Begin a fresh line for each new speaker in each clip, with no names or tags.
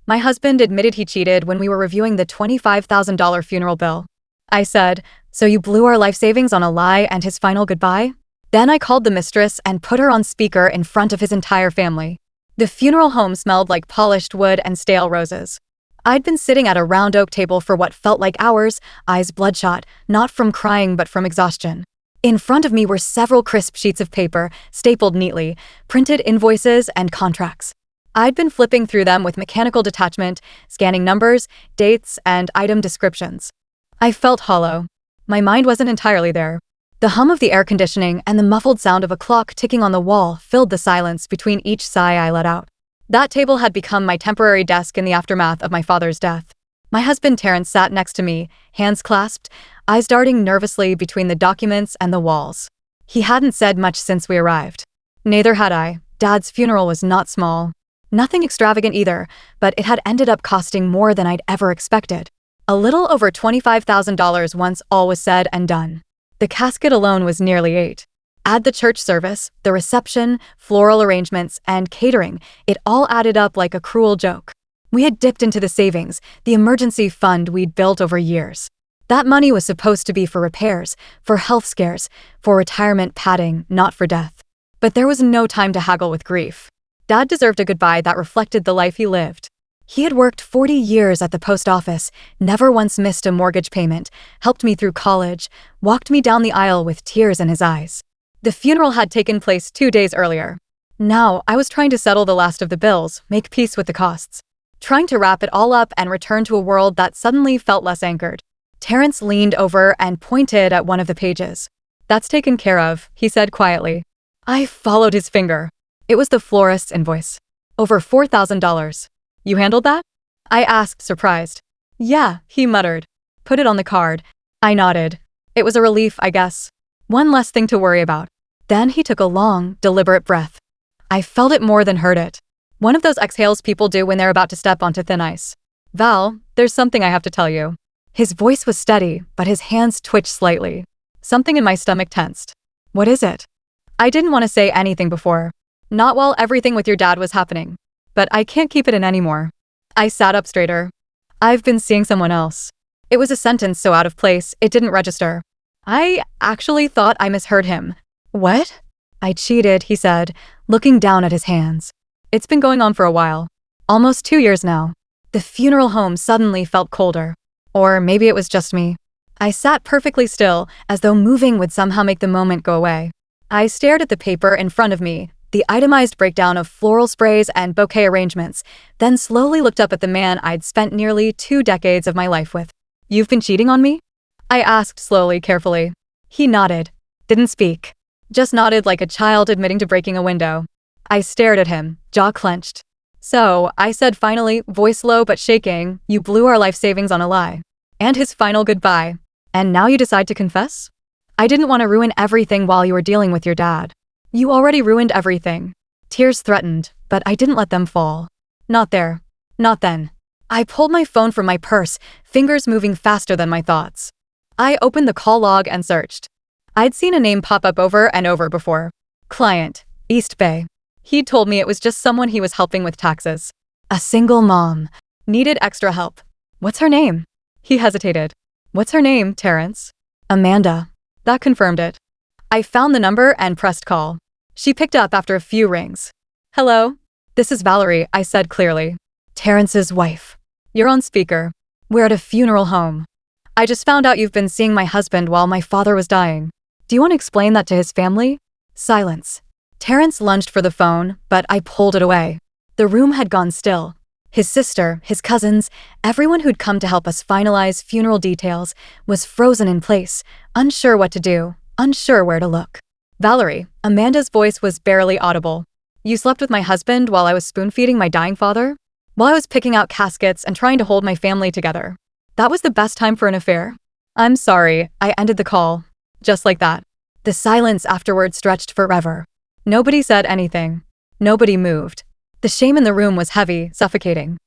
My husband admitted he cheated when we were reviewing the $25,000 funeral bill. I said, "So you blew our life savings on a lie and his final goodbye?" Then I called the mistress and put her on speaker in front of his entire family. The funeral home smelled like polished wood and stale roses. I'd been sitting at a round oak table for what felt like hours, eyes bloodshot, not from crying but from exhaustion. In front of me were several crisp sheets of paper, stapled neatly, printed invoices and contracts. I'd been flipping through them with mechanical detachment, scanning numbers, dates, and item descriptions. I felt hollow. My mind wasn't entirely there. The hum of the air conditioning and the muffled sound of a clock ticking on the wall filled the silence between each sigh I let out. That table had become my temporary desk in the aftermath of my father's death. My husband Terrence sat next to me, hands clasped, eyes darting nervously between the documents and the walls. He hadn't said much since we arrived. Neither had I. Dad's funeral was not small. Nothing extravagant either, but it had ended up costing more than I'd ever expected. A little over $25,000 once all was said and done. The casket alone was nearly $8,000. Add the church service, the reception, floral arrangements, and catering, it all added up like a cruel joke. We had dipped into the savings, the emergency fund we'd built over years. That money was supposed to be for repairs, for health scares, for retirement padding, not for death. But there was no time to haggle with grief. Dad deserved a goodbye that reflected the life he lived. He had worked 40 years at the post office, never once missed a mortgage payment, helped me through college, walked me down the aisle with tears in his eyes. The funeral had taken place 2 days earlier. Now, I was trying to settle the last of the bills, make peace with the costs. Trying to wrap it all up and return to a world that suddenly felt less anchored. Terrence leaned over and pointed at one of the pages. "That's taken care of," he said quietly. I followed his finger. It was the florist's invoice. Over $4,000. "You handled that?" I asked, surprised. "Yeah," he muttered. "Put it on the card." I nodded. It was a relief, I guess. One less thing to worry about. Then he took a long, deliberate breath. I felt it more than heard it. One of those exhales people do when they're about to step onto thin ice. "Val, there's something I have to tell you." His voice was steady, but his hands twitched slightly. Something in my stomach tensed. "What is it?" I didn't want to say anything before. Not while everything with your dad was happening. But I can't keep it in anymore. I sat up straighter. "I've been seeing someone else." It was a sentence so out of place, it didn't register. I actually thought I misheard him. "What?" "I cheated," he said, looking down at his hands. "It's been going on for a while. Almost 2 years now." The funeral home suddenly felt colder. Or maybe it was just me. I sat perfectly still, as though moving would somehow make the moment go away. I stared at the paper in front of me, the itemized breakdown of floral sprays and bouquet arrangements, then slowly looked up at the man I'd spent nearly 2 decades of my life with. "You've been cheating on me?" I asked slowly, carefully. He nodded. Didn't speak. Just nodded like a child admitting to breaking a window. I stared at him, jaw clenched. "So," I said finally, voice low but shaking, "you blew our life savings on a lie. And his final goodbye. And now you decide to confess?" "I didn't want to ruin everything while you were dealing with your dad." "You already ruined everything." Tears threatened, but I didn't let them fall. Not there. Not then. I pulled my phone from my purse, fingers moving faster than my thoughts. I opened the call log and searched. I'd seen a name pop up over and over before. Client, East Bay. He'd told me it was just someone he was helping with taxes. A single mom. Needed extra help. "What's her name?" He hesitated. "What's her name, Terrence?" "Amanda." That confirmed it. I found the number and pressed call. She picked up after a few rings. "Hello? This is Valerie," I said clearly. "Terrence's wife." "You're on speaker. We're at a funeral home. I just found out you've been seeing my husband while my father was dying. Do you want to explain that to his family?" Silence. Terrence lunged for the phone, but I pulled it away. The room had gone still. His sister, his cousins, everyone who'd come to help us finalize funeral details was frozen in place, unsure what to do, unsure where to look. "Valerie," Amanda's voice was barely audible. "You slept with my husband while I was spoon-feeding my dying father? While I was picking out caskets and trying to hold my family together. That was the best time for an affair?" "I'm sorry," I ended the call. Just like that. The silence afterward stretched forever. Nobody said anything. Nobody moved. The shame in the room was heavy, suffocating.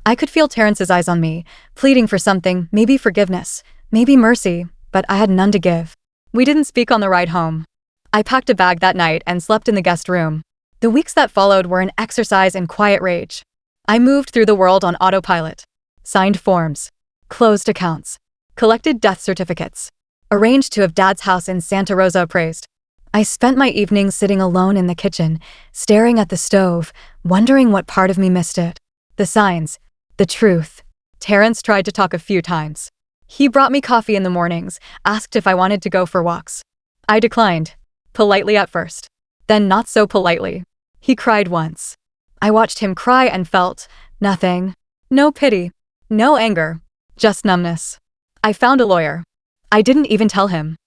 I could feel Terrence's eyes on me, pleading for something, maybe forgiveness, maybe mercy, but I had none to give. We didn't speak on the ride home. I packed a bag that night and slept in the guest room. The weeks that followed were an exercise in quiet rage. I moved through the world on autopilot. Signed forms. Closed accounts. Collected death certificates. Arranged to have Dad's house in Santa Rosa appraised. I spent my evenings sitting alone in the kitchen, staring at the stove, wondering what part of me missed it. The signs. The truth. Terrence tried to talk a few times. He brought me coffee in the mornings, asked if I wanted to go for walks. I declined. Politely at first. Then not so politely. He cried once. I watched him cry and felt nothing. No pity. No anger. Just numbness. I found a lawyer. I didn't even tell him.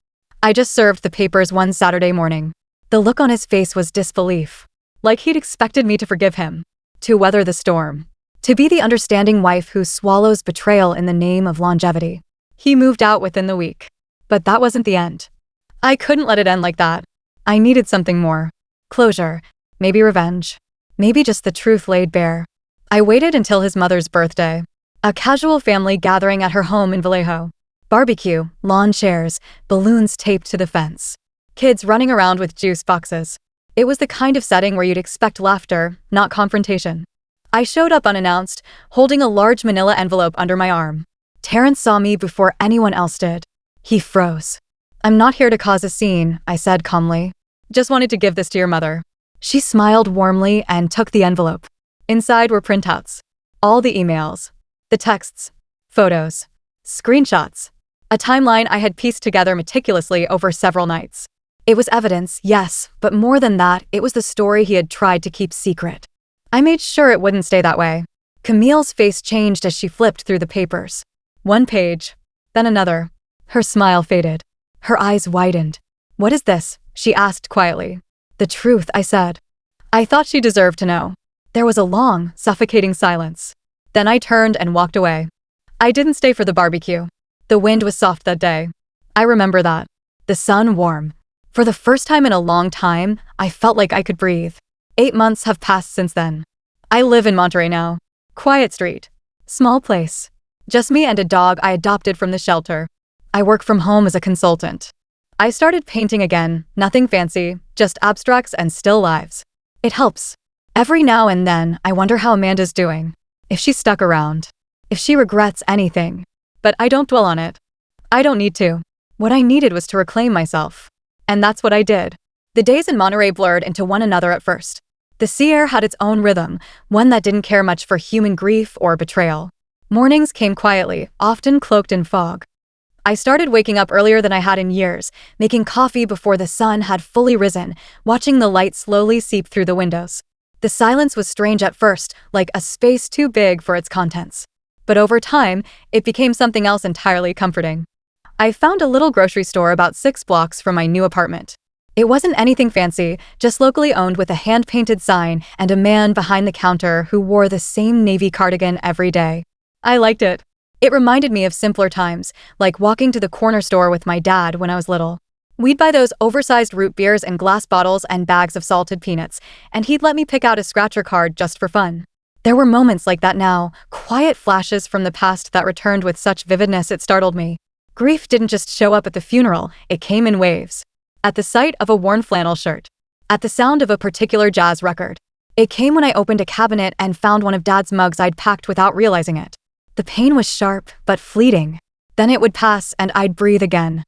I just served the papers one Saturday morning. The look on his face was disbelief. Like he'd expected me to forgive him. To weather the storm. To be the understanding wife who swallows betrayal in the name of longevity. He moved out within the week. But that wasn't the end. I couldn't let it end like that. I needed something more. Closure. Maybe revenge. Maybe just the truth laid bare. I waited until his mother's birthday. A casual family gathering at her home in Vallejo. Barbecue, lawn chairs, balloons taped to the fence. Kids running around with juice boxes. It was the kind of setting where you'd expect laughter, not confrontation. I showed up unannounced, holding a large manila envelope under my arm. Terrence saw me before anyone else did. He froze. "I'm not here to cause a scene," I said calmly. "Just wanted to give this to your mother." She smiled warmly and took the envelope. Inside were printouts. All the emails. The texts. Photos. Screenshots. A timeline I had pieced together meticulously over several nights. It was evidence, yes, but more than that, it was the story he had tried to keep secret. I made sure it wouldn't stay that way. Camille's face changed as she flipped through the papers. One page, then another. Her smile faded. Her eyes widened. "What is this?" she asked quietly. "The truth," I said. I thought she deserved to know. There was a long, suffocating silence. Then I turned and walked away. I didn't stay for the barbecue. The wind was soft that day. I remember that. The sun warm. For the first time in a long time, I felt like I could breathe. 8 months have passed since then. I live in Monterey now. Quiet street. Small place. Just me and a dog I adopted from the shelter. I work from home as a consultant. I started painting again, nothing fancy, just abstracts and still lives. It helps. Every now and then, I wonder how Amanda's doing. If she stuck around. If she regrets anything. But I don't dwell on it. I don't need to. What I needed was to reclaim myself. And that's what I did. The days in Monterey blurred into one another at first. The sea air had its own rhythm, one that didn't care much for human grief or betrayal. Mornings came quietly, often cloaked in fog. I started waking up earlier than I had in years, making coffee before the sun had fully risen, watching the light slowly seep through the windows. The silence was strange at first, like a space too big for its contents. But over time, it became something else entirely comforting. I found a little grocery store about 6 blocks from my new apartment. It wasn't anything fancy, just locally owned with a hand-painted sign and a man behind the counter who wore the same navy cardigan every day. I liked it. It reminded me of simpler times, like walking to the corner store with my dad when I was little. We'd buy those oversized root beers and glass bottles and bags of salted peanuts, and he'd let me pick out a scratcher card just for fun. There were moments like that now, quiet flashes from the past that returned with such vividness it startled me. Grief didn't just show up at the funeral, it came in waves. At the sight of a worn flannel shirt. At the sound of a particular jazz record. It came when I opened a cabinet and found one of Dad's mugs I'd packed without realizing it. The pain was sharp, but fleeting. Then it would pass and I'd breathe again.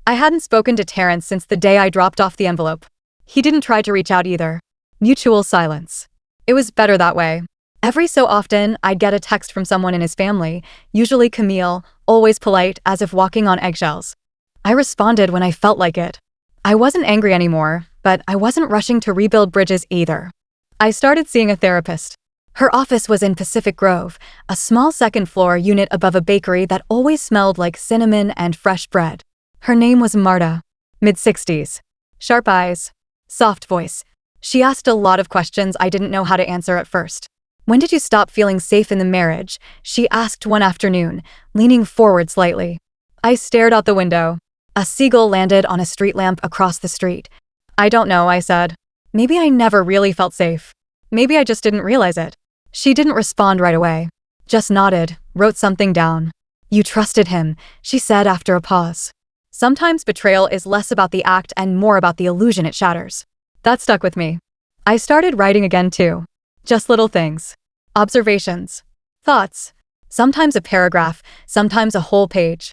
I hadn't spoken to Terrence since the day I dropped off the envelope. He didn't try to reach out either. Mutual silence. It was better that way. Every so often, I'd get a text from someone in his family, usually Camille, always polite, as if walking on eggshells. I responded when I felt like it. I wasn't angry anymore, but I wasn't rushing to rebuild bridges either. I started seeing a therapist. Her office was in Pacific Grove, a small second-floor unit above a bakery that always smelled like cinnamon and fresh bread. Her name was Marta. Mid-60s. Sharp eyes. Soft voice. She asked a lot of questions I didn't know how to answer at first. "When did you stop feeling safe in the marriage?" she asked one afternoon, leaning forward slightly. I stared out the window. A seagull landed on a street lamp across the street. "I don't know," I said. "Maybe I never really felt safe. Maybe I just didn't realize it." She didn't respond right away. Just nodded, wrote something down. "You trusted him," she said after a pause. Sometimes betrayal is less about the act and more about the illusion it shatters. That stuck with me. I started writing again too. Just little things. observations, thoughts, sometimes a paragraph, sometimes a whole page.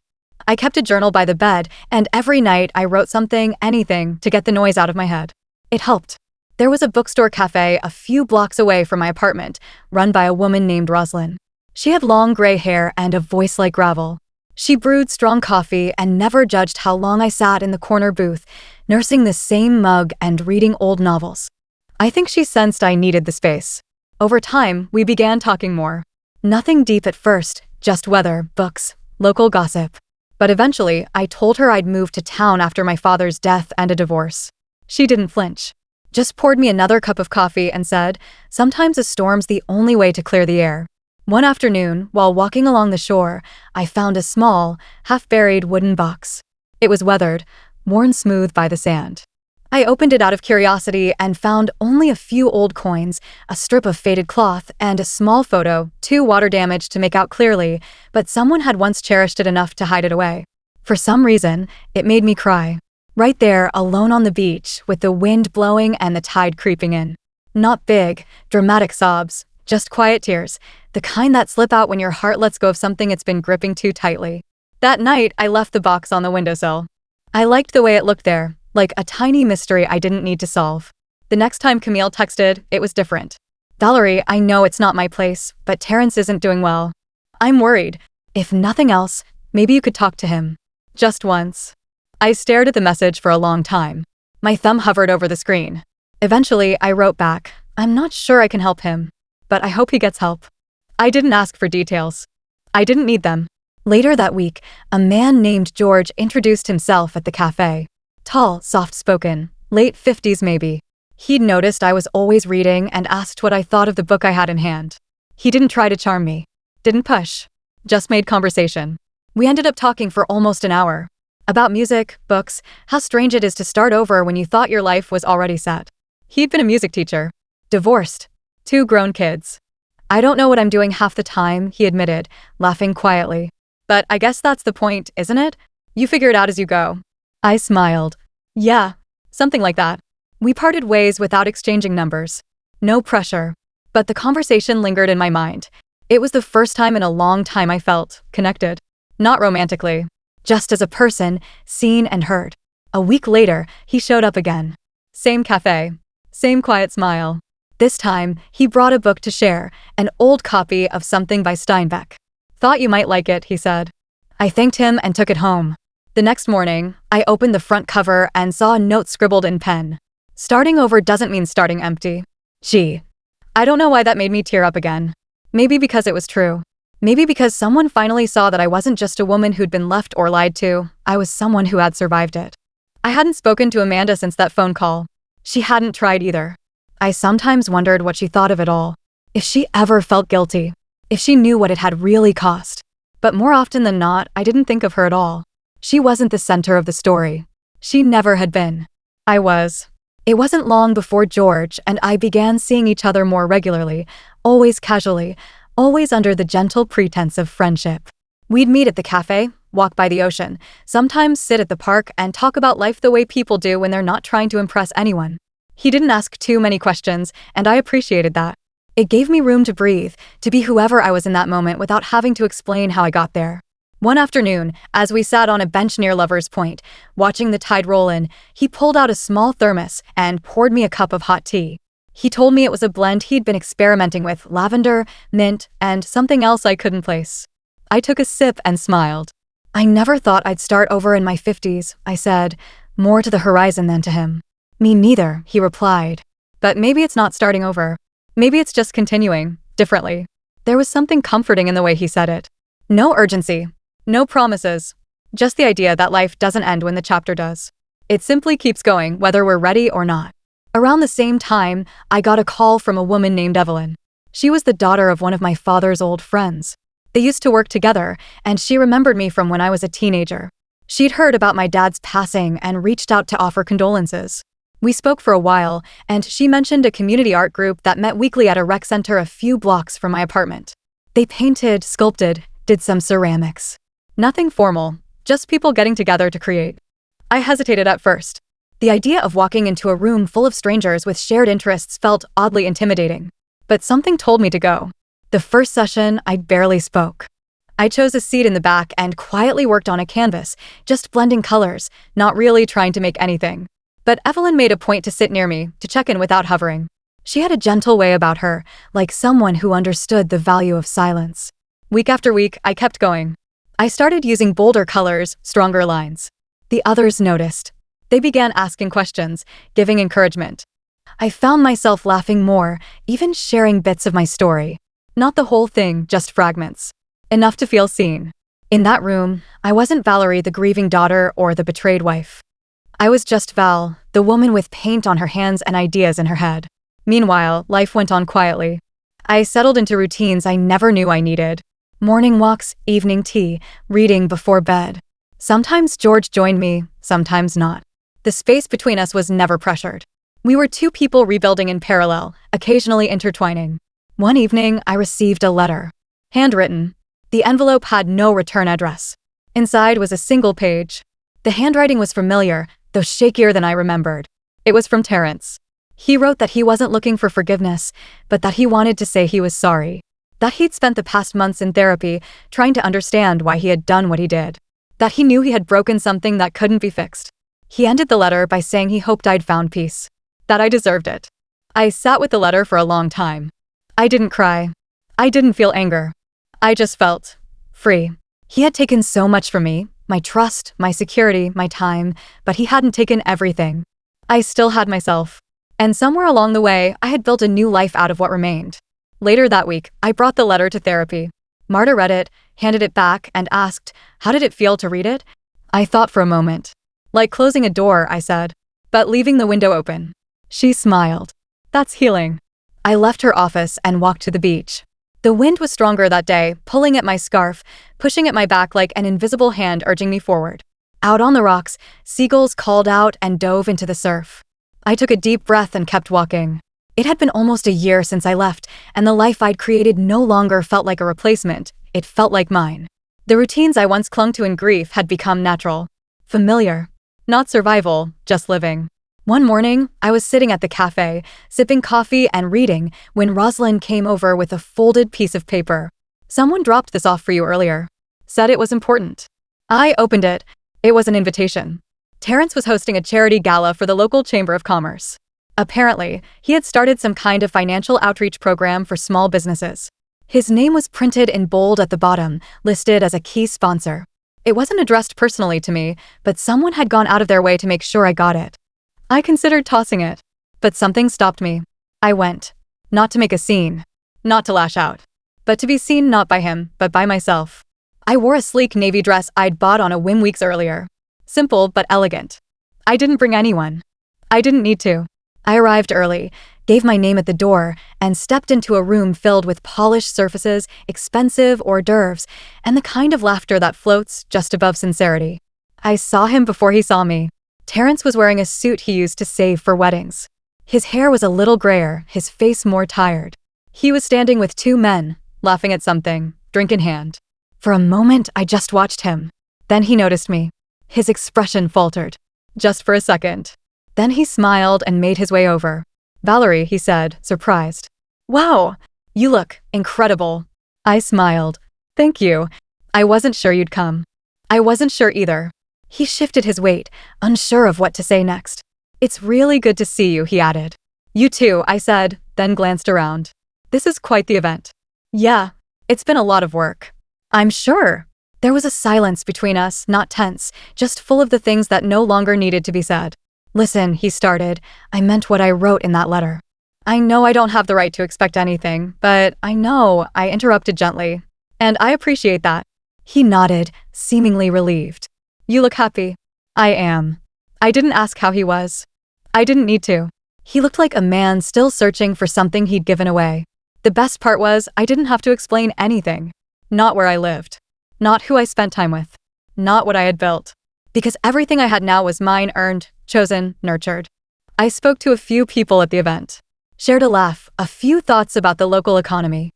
I kept a journal by the bed, and every night I wrote something, anything, to get the noise out of my head. It helped. There was a bookstore cafe a few blocks away from my apartment, run by a woman named Roslyn. She had long gray hair and a voice like gravel. She brewed strong coffee and never judged how long I sat in the corner booth, nursing the same mug and reading old novels. I think she sensed I needed the space. Over time, we began talking more. Nothing deep at first, just weather, books, local gossip. But eventually, I told her I'd moved to town after my father's death and a divorce. She didn't flinch. Just poured me another cup of coffee and said, "Sometimes a storm's the only way to clear the air." One afternoon, while walking along the shore, I found a small, half-buried wooden box. It was weathered, worn smooth by the sand. I opened it out of curiosity and found only a few old coins, a strip of faded cloth, and a small photo, too water-damaged to make out clearly, but someone had once cherished it enough to hide it away. For some reason, it made me cry. Right there, alone on the beach, with the wind blowing and the tide creeping in. Not big, dramatic sobs, just quiet tears, the kind that slip out when your heart lets go of something it's been gripping too tightly. That night, I left the box on the windowsill. I liked the way it looked there, like a tiny mystery I didn't need to solve. The next time Camille texted, it was different. "Valerie, I know it's not my place, but Terrence isn't doing well. I'm worried. If nothing else, maybe you could talk to him. Just once." I stared at the message for a long time. My thumb hovered over the screen. Eventually, I wrote back, "I'm not sure I can help him, but I hope he gets help." I didn't ask for details. I didn't need them. Later that week, a man named George introduced himself at the cafe. Tall, soft-spoken, late 50s maybe. He'd noticed I was always reading and asked what I thought of the book I had in hand. He didn't try to charm me. Didn't push. Just made conversation. We ended up talking for almost an hour. About music, books, how strange it is to start over when you thought your life was already set. He'd been a music teacher. Divorced. 2 grown kids. "I don't know what I'm doing half the time," he admitted, laughing quietly. "But I guess that's the point, isn't it? You figure it out as you go." I smiled. "Yeah, something like that." We parted ways without exchanging numbers. No pressure. But the conversation lingered in my mind. It was the first time in a long time I felt connected. Not romantically. Just as a person, seen and heard. A week later, he showed up again. Same cafe. Same quiet smile. This time, he brought a book to share, an old copy of something by Steinbeck. "Thought you might like it," he said. I thanked him and took it home. The next morning, I opened the front cover and saw a note scribbled in pen. "Starting over doesn't mean starting empty." Gee. I don't know why that made me tear up again. Maybe because it was true. Maybe because someone finally saw that I wasn't just a woman who'd been left or lied to, I was someone who had survived it. I hadn't spoken to Amanda since that phone call. She hadn't tried either. I sometimes wondered what she thought of it all. If she ever felt guilty. If she knew what it had really cost. But more often than not, I didn't think of her at all. She wasn't the center of the story. She never had been. I was. It wasn't long before George and I began seeing each other more regularly, always casually, always under the gentle pretense of friendship. We'd meet at the cafe, walk by the ocean, sometimes sit at the park and talk about life the way people do when they're not trying to impress anyone. He didn't ask too many questions, and I appreciated that. It gave me room to breathe, to be whoever I was in that moment without having to explain how I got there. One afternoon, as we sat on a bench near Lover's Point, watching the tide roll in, he pulled out a small thermos and poured me a cup of hot tea. He told me it was a blend he'd been experimenting with: lavender, mint, and something else I couldn't place. I took a sip and smiled. "I never thought I'd start over in my 50s, I said, more to the horizon than to him. "Me neither," he replied. "But maybe it's not starting over. Maybe it's just continuing, differently." There was something comforting in the way he said it. No urgency. No promises. Just the idea that life doesn't end when the chapter does. It simply keeps going, whether we're ready or not. Around the same time, I got a call from a woman named Evelyn. She was the daughter of one of my father's old friends. They used to work together, and she remembered me from when I was a teenager. She'd heard about my dad's passing and reached out to offer condolences. We spoke for a while, and she mentioned a community art group that met weekly at a rec center a few blocks from my apartment. They painted, sculpted, did some ceramics. Nothing formal, just people getting together to create. I hesitated at first. The idea of walking into a room full of strangers with shared interests felt oddly intimidating. But something told me to go. The first session, I barely spoke. I chose a seat in the back and quietly worked on a canvas, just blending colors, not really trying to make anything. But Evelyn made a point to sit near me, to check in without hovering. She had a gentle way about her, like someone who understood the value of silence. Week after week, I kept going. I started using bolder colors, stronger lines. The others noticed. They began asking questions, giving encouragement. I found myself laughing more, even sharing bits of my story. Not the whole thing, just fragments. Enough to feel seen. In that room, I wasn't Valerie, the grieving daughter or the betrayed wife. I was just Val, the woman with paint on her hands and ideas in her head. Meanwhile, life went on quietly. I settled into routines I never knew I needed. Morning walks, evening tea, reading before bed. Sometimes George joined me, sometimes not. The space between us was never pressured. We were two people rebuilding in parallel, occasionally intertwining. One evening, I received a letter. Handwritten. The envelope had no return address. Inside was a single page. The handwriting was familiar, though shakier than I remembered. It was from Terrence. He wrote that he wasn't looking for forgiveness, but that he wanted to say he was sorry. That he'd spent the past months in therapy, trying to understand why he had done what he did. That he knew he had broken something that couldn't be fixed. He ended the letter by saying he hoped I'd found peace. That I deserved it. I sat with the letter for a long time. I didn't cry. I didn't feel anger. I just felt free. He had taken so much from me, my trust, my security, my time, but he hadn't taken everything. I still had myself. And somewhere along the way, I had built a new life out of what remained. Later that week, I brought the letter to therapy. Marta read it, handed it back, and asked, "How did it feel to read it?" I thought for a moment. "Like closing a door," I said, "but leaving the window open." She smiled. "That's healing." I left her office and walked to the beach. The wind was stronger that day, pulling at my scarf, pushing at my back like an invisible hand urging me forward. Out on the rocks, seagulls called out and dove into the surf. I took a deep breath and kept walking. It had been almost a year since I left, and the life I'd created no longer felt like a replacement, it felt like mine. The routines I once clung to in grief had become natural. Familiar. Not survival, just living. One morning, I was sitting at the cafe, sipping coffee and reading, when Rosalind came over with a folded piece of paper. "Someone dropped this off for you earlier. Said it was important." I opened it. It was an invitation. Terrence was hosting a charity gala for the local Chamber of Commerce. Apparently, he had started some kind of financial outreach program for small businesses. His name was printed in bold at the bottom, listed as a key sponsor. It wasn't addressed personally to me, but someone had gone out of their way to make sure I got it. I considered tossing it, but something stopped me. I went. Not to make a scene. Not to lash out. But to be seen not by him, but by myself. I wore a sleek navy dress I'd bought on a whim weeks earlier. Simple but elegant. I didn't bring anyone. I didn't need to. I arrived early, gave my name at the door, and stepped into a room filled with polished surfaces, expensive hors d'oeuvres, and the kind of laughter that floats just above sincerity. I saw him before he saw me. Terrence was wearing a suit he used to save for weddings. His hair was a little grayer, his face more tired. He was standing with two men, laughing at something, drink in hand. For a moment, I just watched him. Then he noticed me. His expression faltered. Just for a second. Then he smiled and made his way over. "Valerie," he said, surprised. "Wow, you look incredible." I smiled. "Thank you. I wasn't sure you'd come." I wasn't sure either. He shifted his weight, unsure of what to say next. "It's really good to see you," he added. "You too," I said, then glanced around. "This is quite the event." "Yeah, it's been a lot of work." "I'm sure." There was a silence between us, not tense, just full of the things that no longer needed to be said. "Listen," he started, "I meant what I wrote in that letter." "I know I don't have the right to expect anything, but I know," I interrupted gently. "And I appreciate that." He nodded, seemingly relieved. "You look happy." "I am." I didn't ask how he was. I didn't need to. He looked like a man still searching for something he'd given away. The best part was I didn't have to explain anything. Not where I lived. Not who I spent time with. Not what I had built. Because everything I had now was mine, earned, chosen, nurtured. I spoke to a few people at the event. Shared a laugh, a few thoughts about the local economy.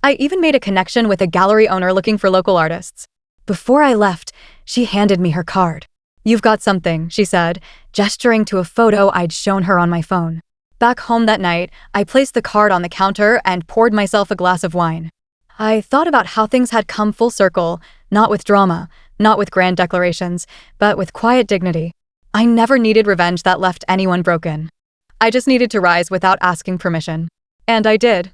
I even made a connection with a gallery owner looking for local artists. Before I left, she handed me her card. "You've got something," she said, gesturing to a photo I'd shown her on my phone. Back home that night, I placed the card on the counter and poured myself a glass of wine. I thought about how things had come full circle, not with drama, not with grand declarations, but with quiet dignity. I never needed revenge that left anyone broken. I just needed to rise without asking permission. And I did.